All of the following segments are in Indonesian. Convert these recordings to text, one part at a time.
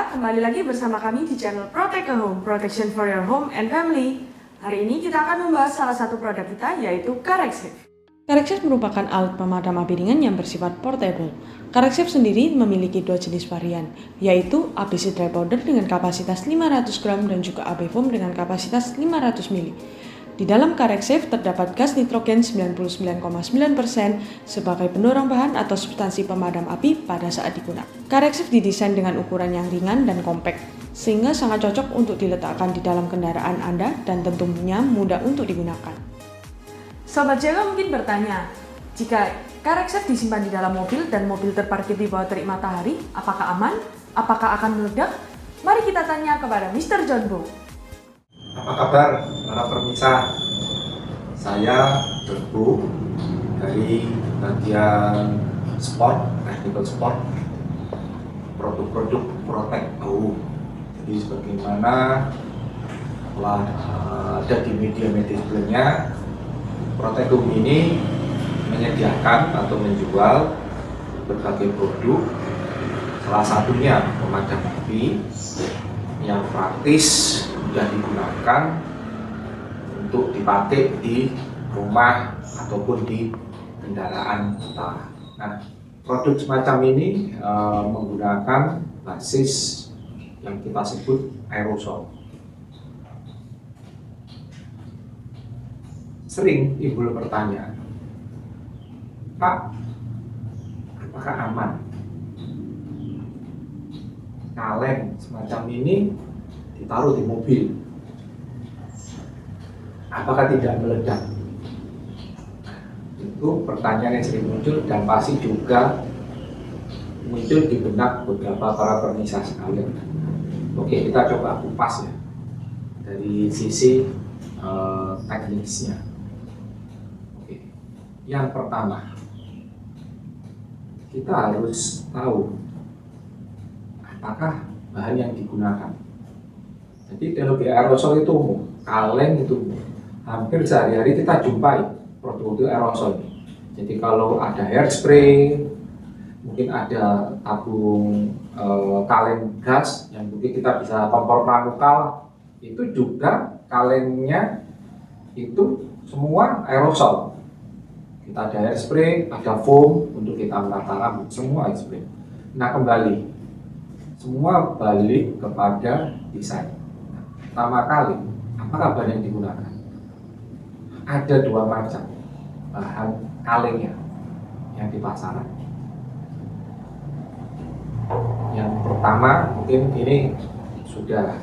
semuanya, kembali lagi bersama kami di channel Protect a Home, Protection for your home and family. Hari ini kita akan membahas salah satu produk kita, yaitu Carexif. Carexif merupakan alat pemadam api ringan yang bersifat portable. Carexif sendiri memiliki dua jenis varian, yaitu ABC Dry Powder dengan kapasitas 500 gram dan juga AB Foam dengan kapasitas 500 ml. Di dalam Carexif terdapat gas nitrogen 99,9% sebagai pendorong bahan atau substansi pemadam api pada saat digunakan. Carexif didesain dengan ukuran yang ringan dan kompak, sehingga sangat cocok untuk diletakkan di dalam kendaraan Anda dan tentunya mudah untuk digunakan. Sobat Jaga mungkin bertanya, jika Carexif disimpan di dalam mobil dan mobil terparkir di bawah terik matahari, apakah aman? Apakah akan meledak? Mari kita tanya kepada Mr. John Bow. Apa kabar para pemirsa? Saya Derbu dari bagian sport, technical sport, produk-produk Protect a Home. Jadi sebagaimana telah ada di media-media sebelumnya, Protect a Home ini menyediakan atau menjual berbagai produk, salah satunya pemadam api yang praktis sudah digunakan untuk dipakai di rumah ataupun di kendaraan kita. Nah, produk semacam ini menggunakan basis yang kita sebut aerosol. Sering timbul pertanyaan, Pak, apakah aman kaleng semacam ini ditaruh di mobil? Apakah tidak meledak? Itu pertanyaan yang sering muncul dan pasti juga muncul di benak beberapa para pemirsa sekalian. Oke, kita coba kupas ya dari sisi teknisnya. Oke, yang pertama kita harus tahu apakah bahan yang digunakan. Jadi teknologi aerosol itu umum, kaleng itu umum. Hampir sehari-hari kita jumpai produk aerosol ini. Jadi kalau ada hairspray, mungkin ada tabung kaleng gas yang mungkin kita bisa kompor pramuka, itu juga kalengnya itu semua aerosol. Kita ada hairspray, ada foam untuk kita menata rambut, semua hairspray. Nah, kembali semua balik kepada desain. Pertama kali, apakah bahan yang digunakan? Ada dua macam bahan kalengnya yang di pasaran. Yang pertama, mungkin ini sudah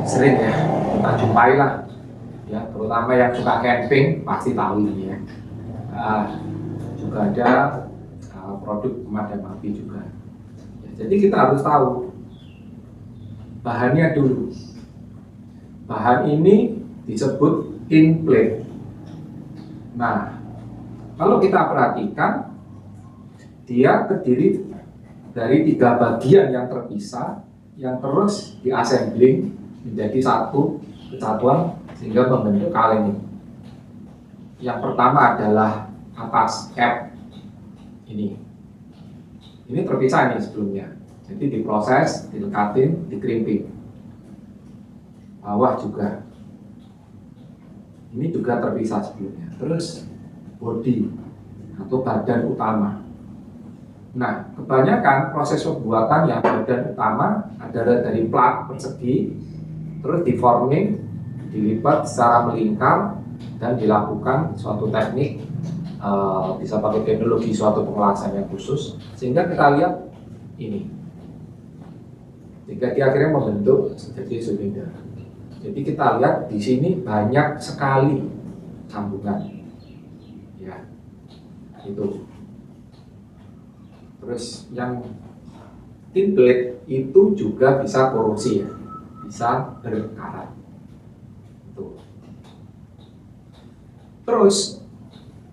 sering ya kita jumpai lah, ya, terutama yang suka camping pasti tahu ini ya. Juga ada produk pemadam api juga. Ya, jadi kita harus tahu bahannya dulu. Bahan ini disebut tin plate. Nah, kalau kita perhatikan, dia terdiri dari 3 bagian yang terpisah, yang terus diassembling menjadi satu kesatuan sehingga membentuk kaleng ini. Yang pertama adalah atas cap ini. Ini terpisah nih sebelumnya. Jadi diproses, dilekatin, dikerimping. Bawah juga. Ini juga terpisah sebelumnya. Terus body atau badan utama. Nah, kebanyakan proses pembuatan yang badan utama adalah dari plat persegi, terus diforming, dilipat secara melingkar, dan dilakukan suatu teknik, bisa pakai teknologi suatu pengelasan yang khusus, sehingga kita lihat ini. Jika dia akhirnya membentuk seperti silinder. Jadi kita lihat di sini banyak sekali sambungan, ya, itu. Terus yang tin plate itu juga bisa korosi, ya, bisa berkarat. Itu. Terus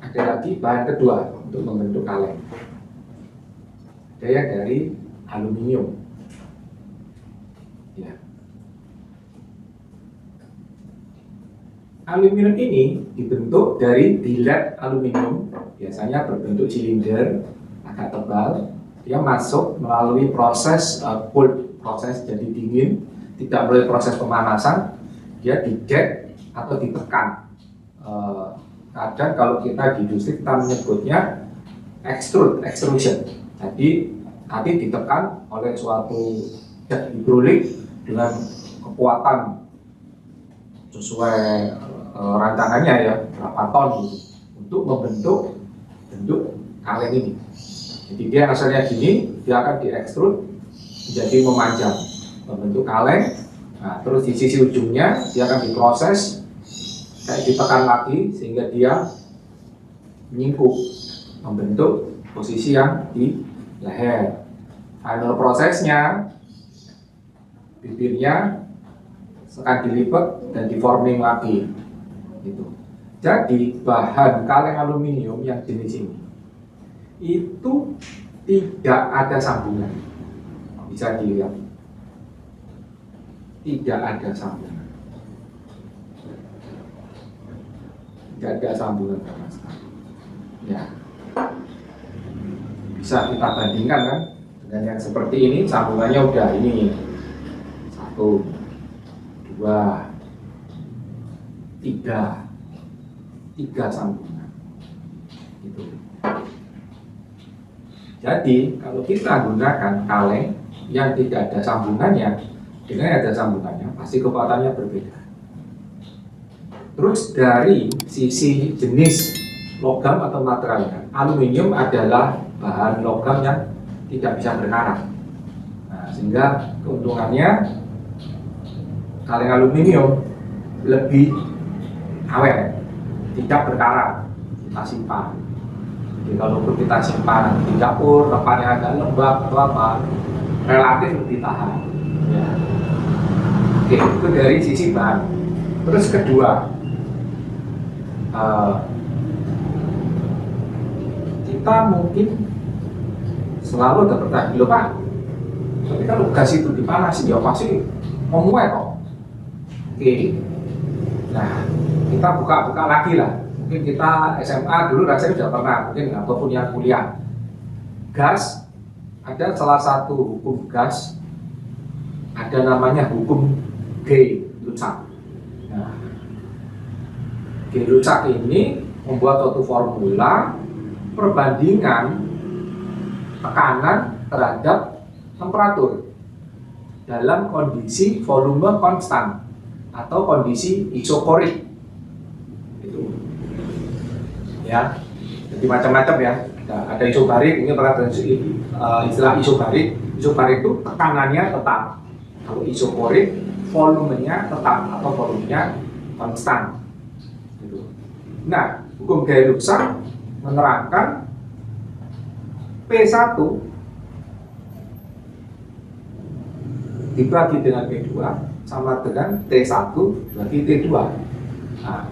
ada lagi bahan kedua untuk membentuk kaleng. Ada yang dari aluminium. Ya. Aluminium ini dibentuk dari billet aluminium, biasanya berbentuk silinder, agak tebal, dia masuk melalui proses cold proses, jadi dingin, tidak melalui proses pemanasan, dia dijet atau ditekan. Kadang kalau kita di industri kita menyebutnya extrusion. Jadi nanti ditekan oleh suatu jet hidrolik dengan kekuatan sesuai rancangannya ya, berapa ton gitu, untuk membentuk bentuk kaleng ini. Jadi dia asalnya gini, dia akan diekstrud menjadi memanjang, membentuk kaleng. Nah, terus di sisi ujungnya dia akan diproses, kayak ditekan lagi sehingga dia menyingkup, membentuk posisi yang di leher. Final prosesnya, bibirnya akan dilipat dan diforming lagi. Gitu. Jadi bahan kaleng aluminium yang jenis ini itu tidak ada sambungan, bisa dilihat, tidak ada sambungan, tidak ada sambungan sama sekali. Ya, bisa kita bandingkan kan dengan yang seperti ini, sambungannya udah ini 1, 2, 3 sambungan gitu. Jadi kalau kita gunakan kaleng yang tidak ada sambungannya dengan yang ada sambungannya, pasti kekuatannya berbeda. Terus dari sisi jenis logam atau materialnya, aluminium adalah bahan logam yang tidak bisa berkarat. Nah, sehingga keuntungannya kaleng aluminium lebih awet, tidak berkarat, kita simpan. Jadi kalau kita simpan di dapur, tempatnya agak lembab atau apa, relatif lebih tahan. Ya. Oke, itu dari sisi bahan. Terus kedua, kita mungkin selalu ada pertanyaan, loh Pak, tapi kalau gas itu dipanasi, ya pasti memuai kok. Oke, nah kita buka-buka lagi lah. Mungkin kita SMA dulu rasanya sudah pernah, mungkin ataupun yang kuliah. Gas, ada salah satu hukum gas, ada namanya hukum Gay-Lussac. Nah, Gay-Lussac ini membuat suatu formula perbandingan tekanan terhadap temperatur dalam kondisi volume konstan atau kondisi isokorik. Itu ya, jadi macam-macam ya. Ada isobarik, ini pernah istilah isobarik. Isobarik itu tekanannya tetap. Kalau isokorik, volumenya tetap atau volumenya konstan. Gitu. Nah, hukum Gay-Lussac menerangkan P1 dibagi dengan P2 sama dengan T1 bagi T2. Nah,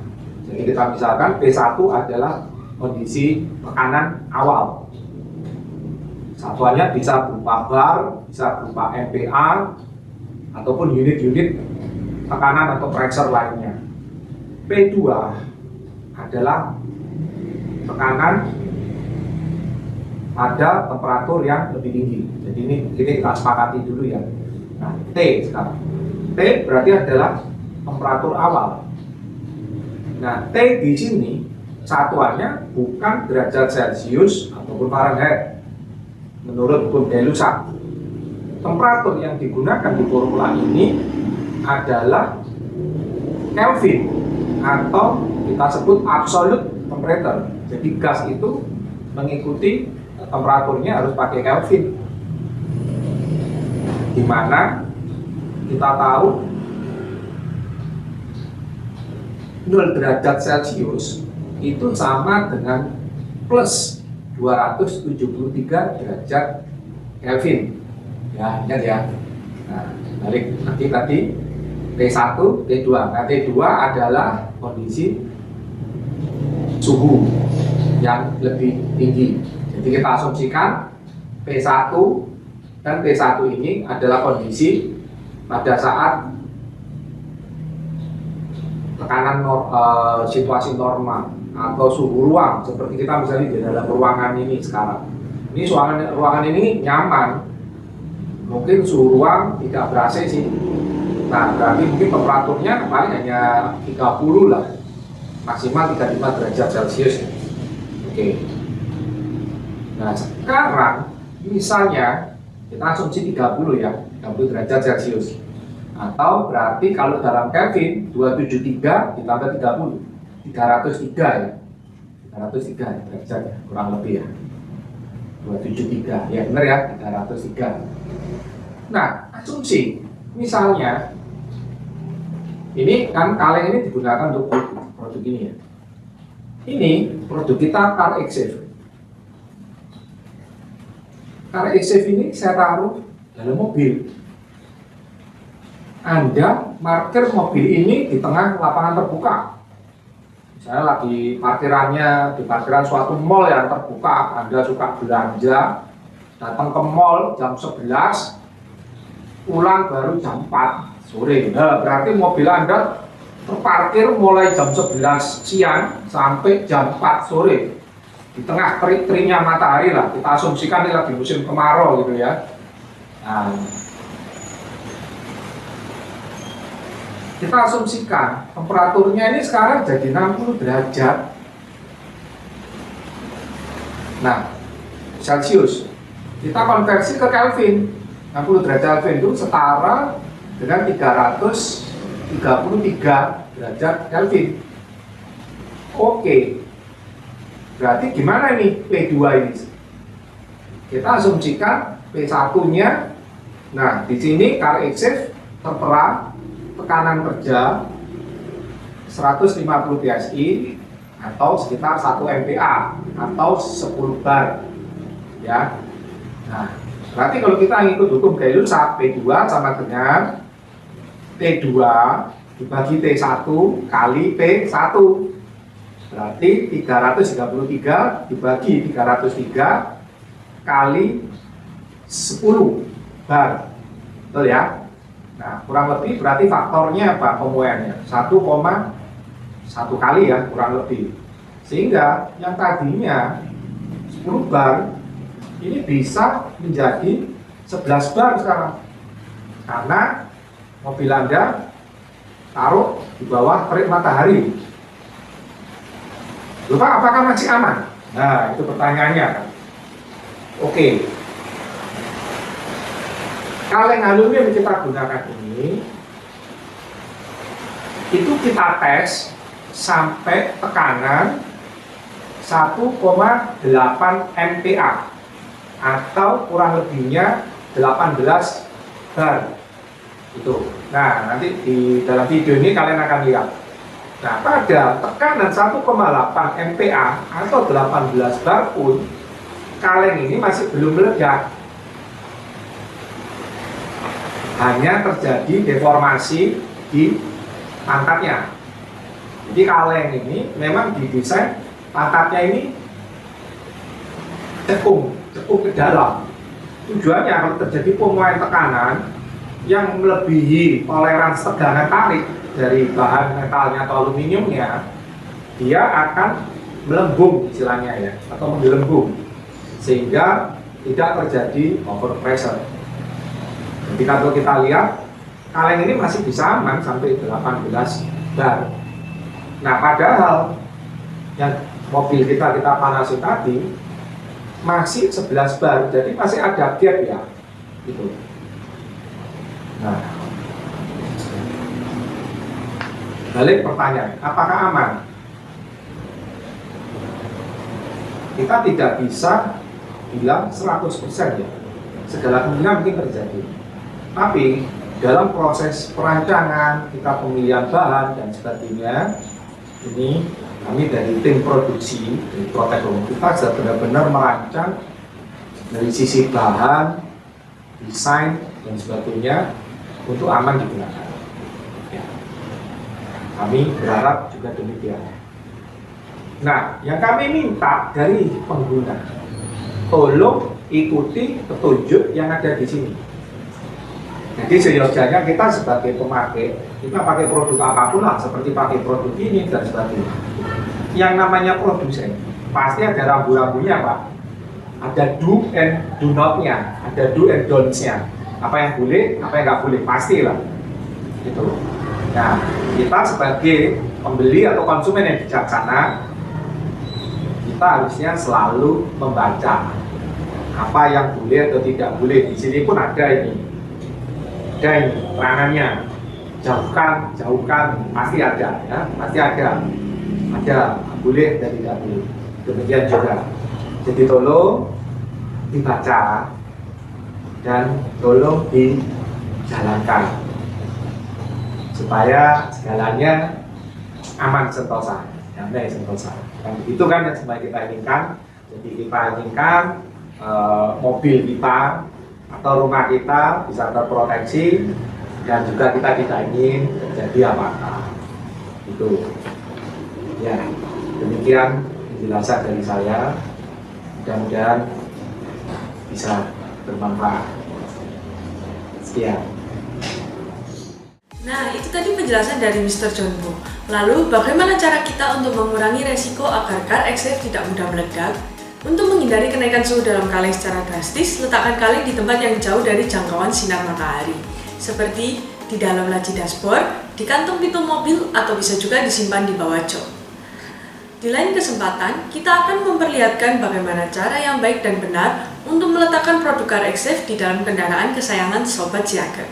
jadi kita misalkan P1 adalah kondisi tekanan awal. Satuannya bisa berupa bar, bisa berupa MPa, ataupun unit-unit tekanan atau pressure lainnya. P2 adalah tekanan pada temperatur yang lebih tinggi. Jadi ini kita sepakati dulu ya. Nah, T sekarang. T berarti adalah temperatur awal. Nah, T di sini satuannya bukan derajat Celcius ataupun Fahrenheit. Menurut hukum Gay-Lussac, temperatur yang digunakan di formula ini adalah Kelvin atau kita sebut absolute temperature. Jadi gas itu mengikuti temperaturnya harus pakai Kelvin, di mana kita tahu 0 derajat Celcius itu sama dengan plus 273 derajat Kelvin. Ya, ingat ya. Nah, balik tadi T1, T2. Nah, T2 adalah kondisi suhu yang lebih tinggi. Jadi kita asumsikan P1 dan T1 ini adalah kondisi pada saat tekanan situasi normal atau suhu ruang seperti kita misalnya di dalam ruangan ini sekarang. Ini ruangan ini nyaman, mungkin suhu ruang tidak ber-AC sih. Nah, berarti mungkin temperaturnya paling hanya 30 lah, maksimal 35 derajat Celcius. Oke. Nah, sekarang misalnya kita asumsi 30 ya, 30 derajat Celcius. Atau berarti kalau dalam Kelvin 273 ditambah 30, 303 ya. 303 derajat ya, kurang lebih ya. 273, ya benar ya, 303. Nah, asumsi misalnya ini kan kaleng ini digunakan untuk produk ini ya. Ini produk kita CarXsafe. CarXsafe ini saya taruh dalam mobil. Anda parkir mobil ini di tengah lapangan terbuka. Misalnya lagi parkirannya di parkiran suatu mall yang terbuka, Anda suka belanja, datang ke mall jam 11, pulang baru jam 4 sore. Nah, berarti mobil Anda terparkir mulai jam 11 siang sampai jam 4 sore. Di tengah terik-teriknya matahari lah, kita asumsikan ini lagi musim kemarau gitu ya. Nah, kita asumsikan temperaturnya ini sekarang jadi 60 derajat. Nah, Celcius. Kita konversi ke Kelvin. 60 derajat Kelvin itu setara dengan 333 derajat Kelvin. Oke. Berarti gimana nih P2 ini? Kita asumsikan P1-nya. Nah, di sini CarXsafe tertera tekanan kerja 150 PSI atau sekitar 1 MPa atau 10 bar ya. Nah, berarti kalau kita ngikut hukum Gay-Lussac, P2 sama dengan T2 dibagi T1 kali P1, berarti 333 dibagi 303 kali 10 bar, betul ya? Nah, kurang lebih berarti faktornya apa pemuaiannya? 1,1 kali ya, kurang lebih. Sehingga yang tadinya 10 bar ini bisa menjadi 11 bar sekarang. Karena mobil Anda taruh di bawah terik matahari. Lupa apakah masih aman? Nah, itu pertanyaannya kan. Oke. Kaleng aluminium yang kita gunakan ini itu kita tes sampai tekanan 1,8 MPa atau kurang lebihnya 18 bar itu. Nah, nanti di dalam video ini kalian akan lihat. Nah, pada tekanan 1,8 MPa atau 18 bar pun kaleng ini masih belum meledak. Hanya terjadi deformasi di pangkatnya. Jadi kaleng ini memang didesain pangkatnya ini cekung ke dalam. Tujuannya kalau terjadi pemuaian tekanan yang melebihi toleransi tegangan tarik dari bahan metalnya atau aluminiumnya, dia akan melembung istilahnya ya, atau menggelembung sehingga tidak terjadi overpressure. Jadi kalau kita lihat kaleng ini masih bisa aman sampai 18 bar. Nah, padahal yang mobil kita panasi tadi masih 11 bar, jadi masih ada gap ya, gitu. Nah, balik pertanyaan, apakah aman? Kita tidak bisa bilang 100% ya, segala kemungkinan mungkin terjadi. Tapi dalam proses perancangan, kita pemilihan bahan dan sebagainya, ini kami dari tim produksi dari Protech Home kita sudah benar-benar merancang dari sisi bahan, desain dan sebagainya untuk aman digunakan. Ya. Kami berharap juga demikian. Nah, yang kami minta dari pengguna, tolong ikuti petunjuk yang ada di sini. Jadi seyogyanya kita sebagai pemakai, kita pakai produk apapun lah, seperti pakai produk ini dan sebagainya. Yang namanya produsen, pasti ada rambu-rambunya Pak. ada do and do not-nya, ada do and don'ts-nya. Apa yang boleh, apa yang nggak boleh, pastilah. Gitu. Nah, kita sebagai pembeli atau konsumen yang bijaksana, kita harusnya selalu membaca apa yang boleh atau tidak boleh. Di sini pun ada ini terangannya. Jauhkan, pasti ada, ya, pasti ada boleh dan tidak boleh. Demikian juga. Jadi tolong dibaca dan tolong dijalankan supaya segalanya aman sentosa, damai sentosa. Dan itu kan yang sebenarnya kita inginkan. Jadi kita inginkan mobil kita atau rumah kita bisa terproteksi dan juga kita tidak ingin terjadi apa-apa. Itu ya, demikian penjelasan dari saya. Mudah-mudahan bisa bermanfaat. Sekian. Nah, itu tadi penjelasan dari Mr. John Bo. Lalu, bagaimana cara kita untuk mengurangi resiko agar car X-Safe tidak mudah meledak? Untuk menghindari kenaikan suhu dalam kaleng secara drastis, letakkan kaleng di tempat yang jauh dari jangkauan sinar matahari, seperti di dalam laci dashboard, di kantung pintu mobil, atau bisa juga disimpan di bawah jok. Di lain kesempatan, kita akan memperlihatkan bagaimana cara yang baik dan benar untuk meletakkan produk car X-Safe di dalam kendaraan kesayangan Sobat Siaga.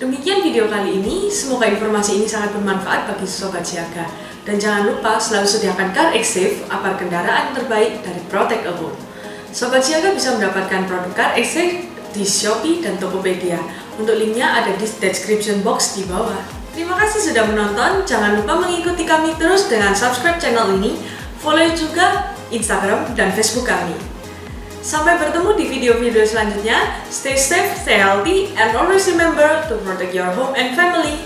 Demikian video kali ini, semoga informasi ini sangat bermanfaat bagi Sobat Siaga. Dan jangan lupa selalu sediakan car X-Safe, apar kendaraan terbaik dari Protect a Home. Sobat Siaga bisa mendapatkan produk car X-Safe di Shopee dan Tokopedia. Untuk linknya ada di description box di bawah. Terima kasih sudah menonton, jangan lupa mengikuti kami terus dengan subscribe channel ini, follow juga Instagram dan Facebook kami. Sampai bertemu di video-video selanjutnya, stay safe, stay healthy, and always remember to protect your home and family.